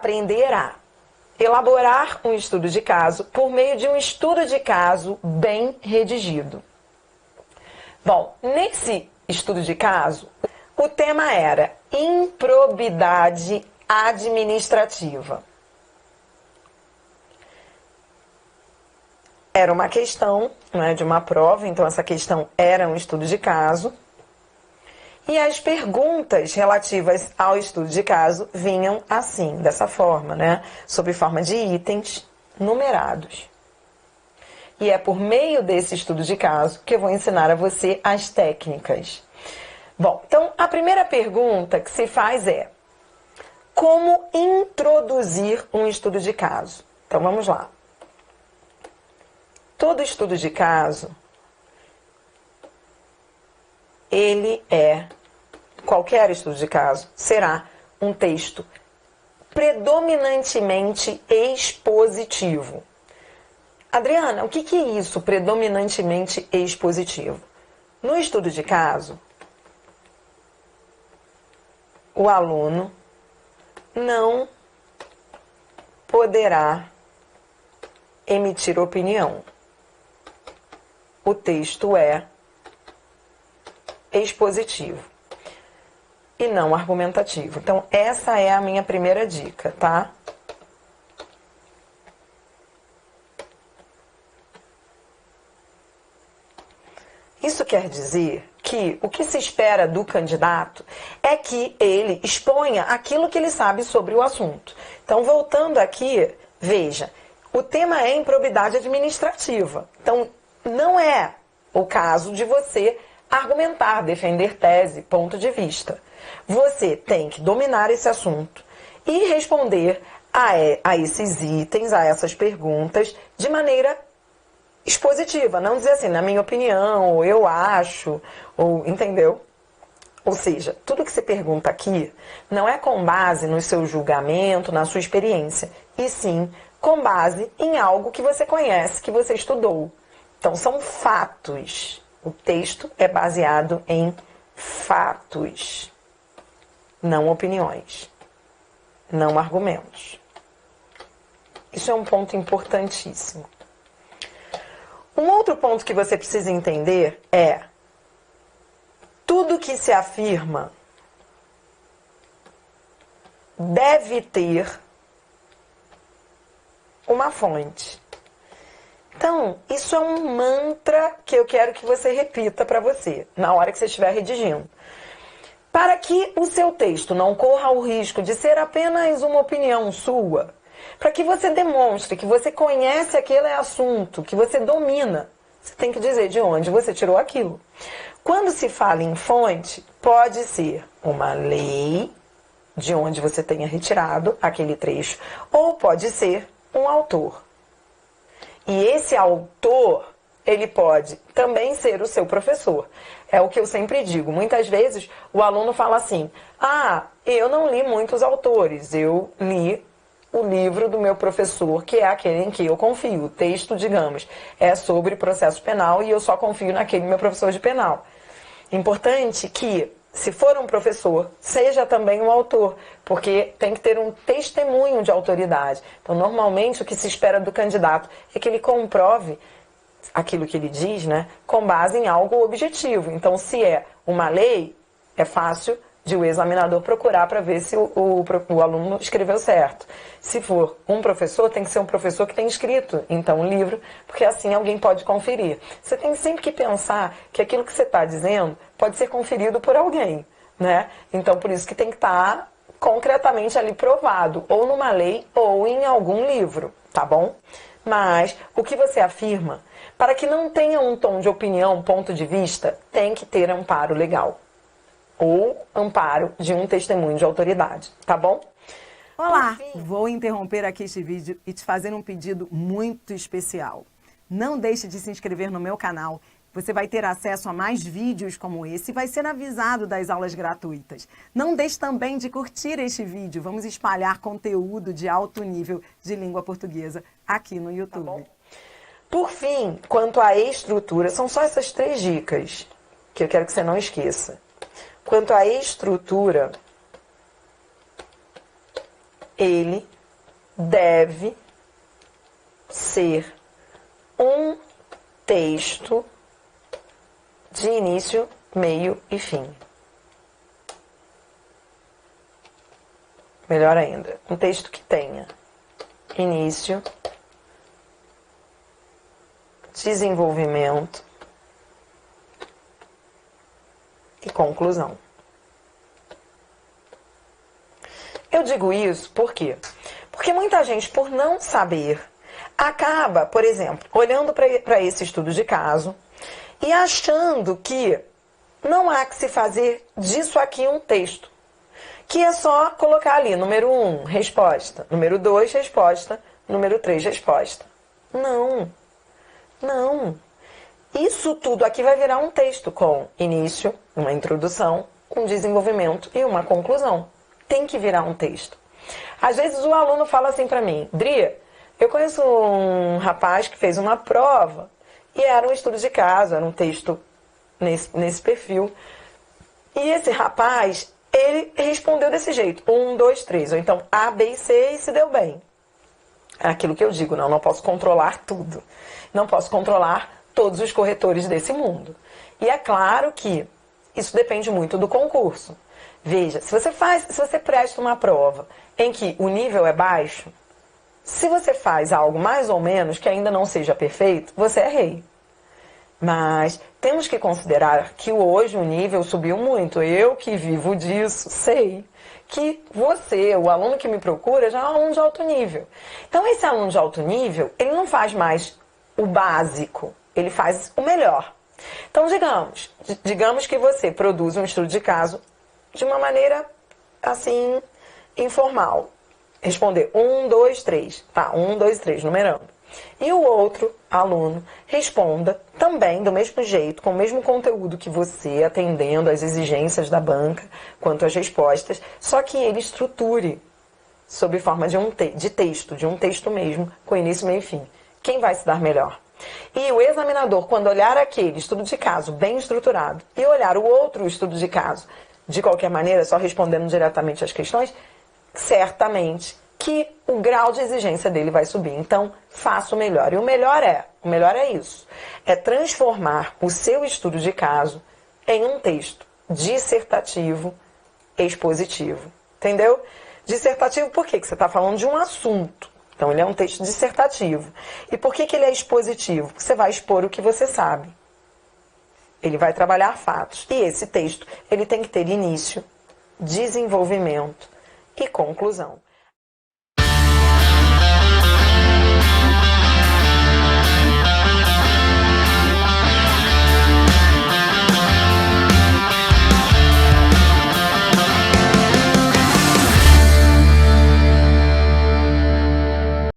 aprender a elaborar um estudo de caso por meio de um estudo de caso bem redigido. Bom, nesse estudo de caso, o tema era improbidade administrativa. Era uma questão, né, de uma prova, então essa questão era um estudo de caso. E as perguntas relativas ao estudo de caso vinham assim, dessa forma, né? Sob forma de itens numerados. E é por meio desse estudo de caso que eu vou ensinar a você as técnicas. Bom, então a primeira pergunta que se faz é: como introduzir um estudo de caso? Então vamos lá. Todo estudo de caso, qualquer estudo de caso, será um texto predominantemente expositivo. Adriana, o que é isso, predominantemente expositivo? No estudo de caso, o aluno não poderá emitir opinião. O texto é expositivo e não argumentativo. Então, essa é a minha primeira dica, tá? Isso quer dizer que o que se espera do candidato é que ele exponha aquilo que ele sabe sobre o assunto. Então, voltando aqui, veja, o tema é improbidade administrativa. Então, não é o caso de você argumentar, defender tese, ponto de vista. Você tem que dominar esse assunto e responder a esses itens, a essas perguntas, de maneira expositiva. Não dizer assim, na minha opinião, ou eu acho, ou entendeu? Ou seja, tudo que se pergunta aqui não é com base no seu julgamento, na sua experiência, e sim com base em algo que você conhece, que você estudou. Então, são fatos. O texto é baseado em fatos, não opiniões, não argumentos. Isso é um ponto importantíssimo. Um outro ponto que você precisa entender é: tudo que se afirma deve ter uma fonte. Então, isso é um mantra que eu quero que você repita para você, na hora que você estiver redigindo. Para que o seu texto não corra o risco de ser apenas uma opinião sua, para que você demonstre que você conhece aquele assunto, que você domina, você tem que dizer de onde você tirou aquilo. Quando se fala em fonte, pode ser uma lei, de onde você tenha retirado aquele trecho, ou pode ser um autor. E esse autor, ele pode também ser o seu professor. É o que eu sempre digo. Muitas vezes o aluno fala assim: ah, eu não li muitos autores, eu li o livro do meu professor, que é aquele em que eu confio. O texto, digamos, é sobre processo penal e eu só confio naquele meu professor de penal. Importante que, se for um professor, seja também um autor, porque tem que ter um testemunho de autoridade. Então, normalmente, o que se espera do candidato é que ele comprove aquilo que ele diz, né, com base em algo objetivo. Então, se é uma lei, é fácil de o examinador procurar para ver se o aluno escreveu certo. Se for um professor, tem que ser um professor que tem escrito, então, um livro, porque assim alguém pode conferir. Você tem sempre que pensar que aquilo que você está dizendo pode ser conferido por alguém, né? Então, por isso que tem que estar concretamente ali provado, ou numa lei, ou em algum livro, tá bom? Mas, o que você afirma, para que não tenha um tom de opinião, ponto de vista, tem que ter amparo legal. Ou amparo de um testemunho de autoridade, tá bom? Olá, vou interromper aqui este vídeo e te fazer um pedido muito especial. Não deixe de se inscrever no meu canal. Você vai ter acesso a mais vídeos como esse e vai ser avisado das aulas gratuitas. Não deixe também de curtir este vídeo. Vamos espalhar conteúdo de alto nível de língua portuguesa aqui no YouTube. Tá bom? Por fim, quanto à estrutura, são só essas 3 dicas que eu quero que você não esqueça. Quanto à estrutura, ele deve ser um texto de início, meio e fim. Melhor ainda, um texto que tenha início, desenvolvimento e conclusão. Eu digo isso por quê? Porque muita gente, por não saber, acaba, por exemplo, olhando para esse estudo de caso e achando que não há que se fazer disso aqui um texto. Que é só colocar ali, número 1, resposta. Número 2, resposta. Número 3, resposta. Não. Não. Isso tudo aqui vai virar um texto com início, uma introdução, um desenvolvimento e uma conclusão. Tem que virar um texto. Às vezes o aluno fala assim para mim, Dri, eu conheço um rapaz que fez uma prova e era um estudo de caso, era um texto nesse perfil. E esse rapaz, ele respondeu desse jeito, 1, 2, 3, ou então A, B e C e se deu bem. É aquilo que eu digo, não posso controlar tudo. Não posso controlar todos os corretores desse mundo. E é claro que isso depende muito do concurso. Veja, se você presta uma prova em que o nível é baixo, se você faz algo mais ou menos que ainda não seja perfeito, você é rei. Mas temos que considerar que hoje o nível subiu muito. Eu que vivo disso, sei que você, o aluno que me procura, já é um aluno de alto nível. Então esse aluno de alto nível, ele não faz mais o básico, ele faz o melhor. Então digamos que você produz um estudo de caso de uma maneira assim, informal. Responder 1, 2, 3. Tá, 1, 2, 3, numerando. E o outro aluno responda também do mesmo jeito, com o mesmo conteúdo que você, atendendo às exigências da banca quanto às respostas, só que ele estruture sob forma de um texto mesmo, com início, meio e fim. Quem vai se dar melhor? E o examinador, quando olhar aquele estudo de caso bem estruturado e olhar o outro estudo de caso, de qualquer maneira, só respondendo diretamente às questões, certamente que o grau de exigência dele vai subir. Então, faça o melhor. E o melhor é isso. É transformar o seu estudo de caso em um texto dissertativo expositivo. Entendeu? Dissertativo por quê? Porque você está falando de um assunto. Então, ele é um texto dissertativo. E por que ele é expositivo? Porque você vai expor o que você sabe. Ele vai trabalhar fatos. E esse texto, ele tem que ter início, desenvolvimento e conclusão.